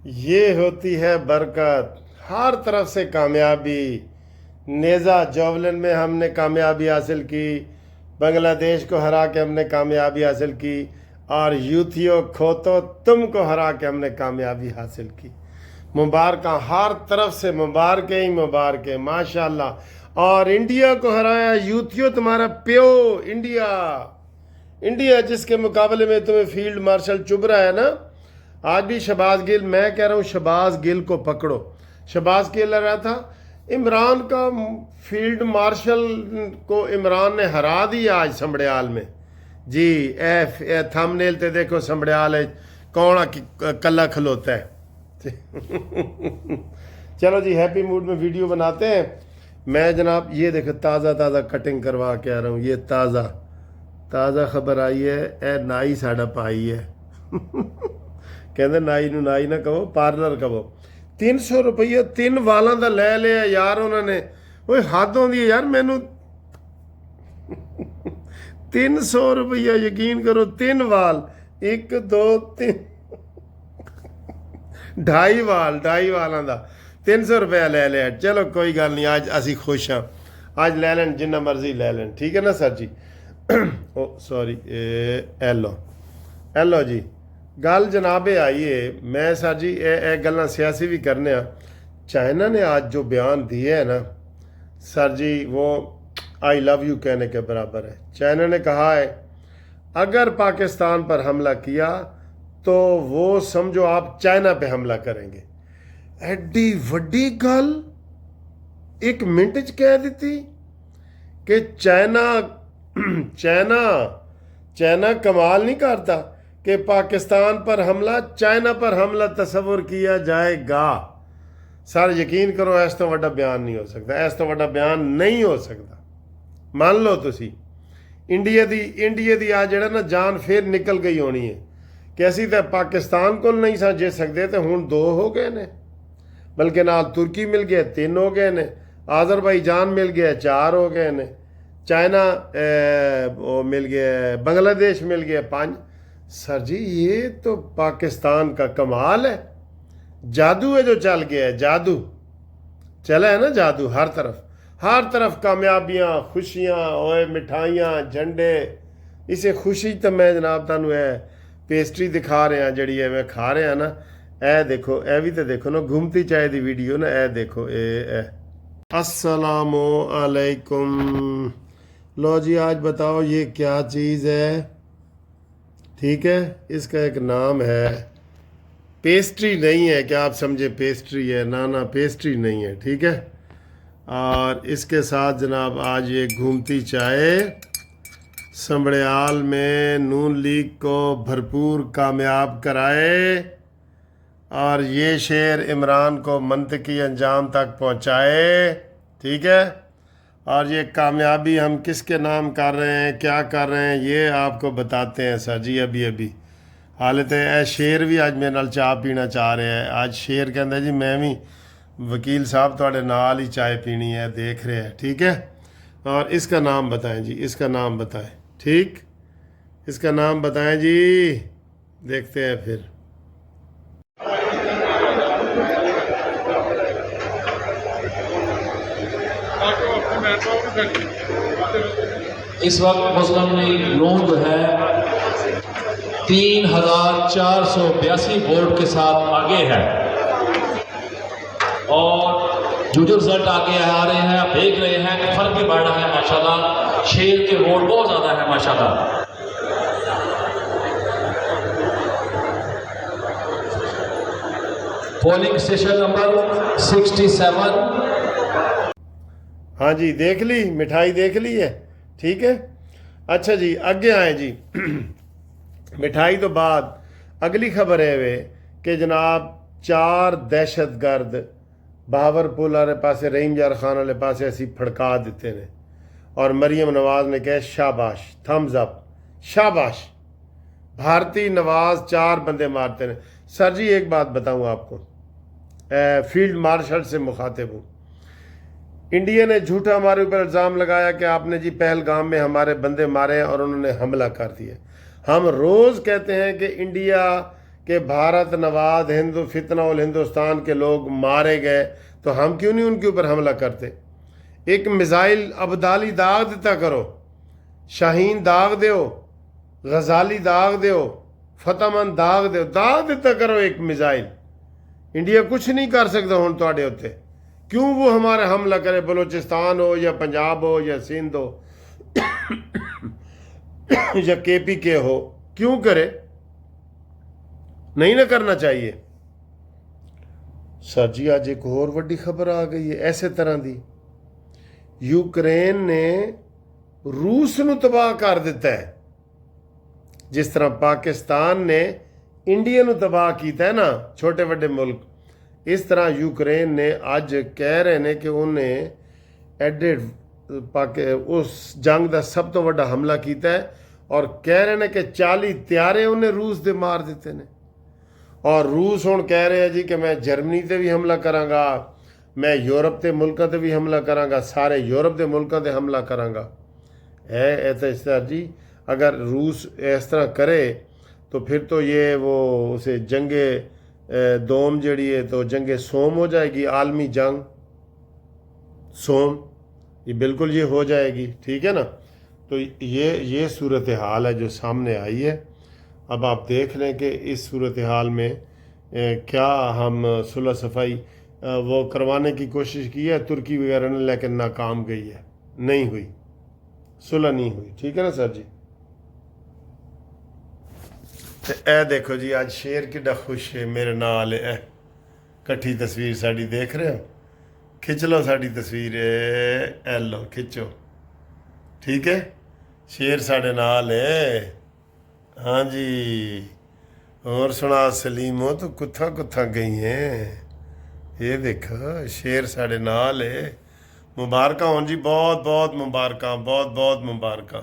ये होती है बरकत, हर तरफ से कामयाबी। नेज़ा जॉवलिन में हमने कामयाबी हासिल की, बांग्लादेश को हरा के हमने कामयाबी हासिल की, और यूथियो खोतो तुमको हरा के हमने कामयाबी हासिल की। मुबारक, हर तरफ से मुबारक ही मुबारक, माशाल्लाह। और इंडिया को हराया यूथियो, तुम्हारा प्यो इंडिया। इंडिया जिसके मुकाबले में तुम्हें फील्ड मार्शल चुभ रहा है ना, आज भी शहबाज गिल, मैं कह रहा हूँ शहबाज गिल को पकड़ो। शहबाज गिल रहा था इमरान का फील्ड मार्शल को, इमरान ने हरा दिया आज संबड़ियाल में जी। एफ थंबनेल ते देखो संबड़ियाल है कौन कल्ला खलोता है। चलो जी, हैप्पी मूड में वीडियो बनाते हैं। मैं जनाब ये देखो ताज़ा ताज़ा कटिंग करवा के आ रहा हूँ। ये ताज़ा ताज़ा खबर आई है, ए नाई साड़ा पाई है। कहते नाई नू नाई ना कहो, पार्लर कहो। 300 रुपये 3 वालों का लै लिया यार उन्होंने। वो हद होंदी है यार मैनू। 300 रुपया, यकीन करो 3 वाल, 1 2 3 ढाई वालों का 300 रुपया ले लिया। चलो कोई गल नहीं, आज असी खुश हाँ। आज ले लैन जिन्ना मर्जी ले लैन, ठीक है ना सर जी। ओ सॉरी, एलो एलो जी। गल जनाबे आइए, मैं सर जी ए गल्लां सियासी भी करने। चाइना ने आज जो बयान दिए है ना सर जी, वो आई लव यू कहने के बराबर है। चाइना ने कहा है अगर पाकिस्तान पर हमला किया तो वो समझो आप चाइना पे हमला करेंगे। एडी वड्डी गल 1 मिनट च कह दी कि चाइना चाइना चाइना कमाल नहीं करता कि पाकिस्तान पर हमला, चाइना पर हमला तस्वुर किया जाएगा। सर यकीन करो इस तो वड्डा बयान नहीं हो सकता, इस तो वड्डा बयान नहीं हो सकता। मान लो तुसी इंडिया दी आ जड़ा ना जान फिर निकल गई होनी है कि असी तो पाकिस्तान को नहीं सा जित सकते, तो हुण 2 हो गए ने, बल्कि नाल तुर्की मिल गया 3 हो गए ने, आज़रबाईजान मिल गया 4 हो गए ने, चाइना वो मिल गया, बांग्लादेश मिल गया 5। सर जी ये तो पाकिस्तान का कमाल है, जादू है जो चल गया है, जादू चला है ना, जादू हर तरफ कामयाबियाँ, खुशियाँ, ओए मिठाइयाँ, झंडे। इसे खुशी तो मैं जनाब तुहानू है पेस्ट्री दिखा रहे हैं जड़ी है मैं खा रहे हैं ना, ए देखो, ए भी तो देखो ना, घूमती चाय दी वीडियो ना, ए देखो ए। अस्सलामु अलैकुम। लो जी आज बताओ ये क्या चीज़ है, ठीक है। इसका एक नाम है, पेस्ट्री नहीं है क्या आप समझे पेस्ट्री है, ना पेस्ट्री नहीं है, ठीक है। और इसके साथ जनाब आज ये घूमती चाय संबड़ियाल में नून लीग को भरपूर कामयाब कराए और ये शेर इमरान को मंतकी अंजाम तक पहुंचाए, ठीक है। और ये कामयाबी हम किसके नाम कर रहे हैं, क्या कर रहे हैं, ये आपको बताते हैं सर जी अभी। हालत है शेर भी आज मेरे नाल चाह पीना चाह रहा है। आज शेर कहता जी मैं भी वकील साहब थोड़े नाल ही चाय पीनी है, देख रहे हैं, ठीक है। और इसका नाम बताएं जी, इसका नाम बताएं, ठीक, इसका नाम बताएं जी, देखते हैं फिर। इस वक्त मुस्लिम लीग नून जो है 3482 वोट के साथ आगे है और जो रिजल्ट आगे आ रहे हैं आप देख रहे हैं कि फर्क भी बढ़ रहा है माशाल्लाह। शेर के वोट बहुत ज्यादा है माशाल्लाह। Polling station number 67। हाँ जी देख ली, मिठाई देख ली है, ठीक है। अच्छा जी आगे आए जी। मिठाई तो बाद अगली खबर है वे कि जनाब 4 दहशतगर्द बहावरपुर वाले पासे, रहीम यार खान वाले पासे असी फड़का दिते ने और मरियम नवाज ने कहा शाबाश, थम्स अप, शाबाश। भारती नवाज 4 बंदे मारते हैं। सर जी एक बात बताऊं आपको, फील्ड मार्शल से मुखातिब हूँ। इंडिया ने झूठा हमारे ऊपर इल्ज़ाम लगाया कि आपने जी पहलगाम में हमारे बंदे मारे और उन्होंने हमला कर दिया। हम रोज़ कहते हैं कि इंडिया कि भारत नवाज हिंदू फितना उल हिंदुस्तान के लोग मारे गए, तो हम क्यों नहीं उनके ऊपर हमला करते? एक मिसाइल अब्दाली दाग दिता करो, शाहीन दाग दो, गजाली दाग दो, फतेहमंद दाग दिता करो एक मिसाइल। इंडिया कुछ नहीं कर सकता हुण तुहाडे उत्ते। क्यों वो हमारे हमला करे? बलूचिस्तान हो या पंजाब हो या सिंध हो या KPK हो, क्यों करे? नहीं ना करना चाहिए। सर जी आज एक और वड्डी खबर आ गई है ऐसे तरह दी। यूक्रेन ने रूस ਨੂੰ तबाह कर दिता है, जिस तरह पाकिस्तान ने इंडिया ਨੂੰ तबाह किया है ना, छोटे वड्डे मुल्क। इस तरह यूक्रेन ने अज कह रहे हैं कि उन्हें एडे उस जंग का सब तो वड्डा हमला किया है, और कह रहे हैं कि 40 त्यारे उन्हें रूस दे मार दिते ने। और रूस हुण कह रहे हैं जी कि मैं जर्मनी ते भी हमला करांगा, मैं यूरोप के मुल्कों ते भी हमला करांगा, सारे यूरोप के मुल्कों ते हमला करांगा। है तो सर जी अगर रूस इस तरह करे तो फिर तो ये वो उसे जंगे दोम जड़ी है तो जंगे सोम हो जाएगी, आलमी जंग सोम, ये बिल्कुल ये हो जाएगी। ठीक है ना। तो ये सूरत हाल है जो सामने आई है। अब आप देख लें कि इस सूरत हाल में क्या हम सुलह सफाई वो करवाने की कोशिश की है तुर्की वगैरह ने, लेकिन नाकाम गई है, नहीं हुई, सुलह नहीं हुई। ठीक है ना सर जी। तो ए देखो जी आज शेर किड्डा खुश है मेरे नाल है, कट्ठी तस्वीर साड़ी देख रहे हो, खिंच लो साड़ी तस्वीर, ए लो खिंचो। ठीक है, शेर साढ़े नाल है। हाँ जी, और सुना सलीमो तो कुत्था कुत्था गई हैं, ये देखो शेर साढ़े नाल है। मुबारक होन जी, बहुत बहुत मुबारक, बहुत बहुत मुबारक।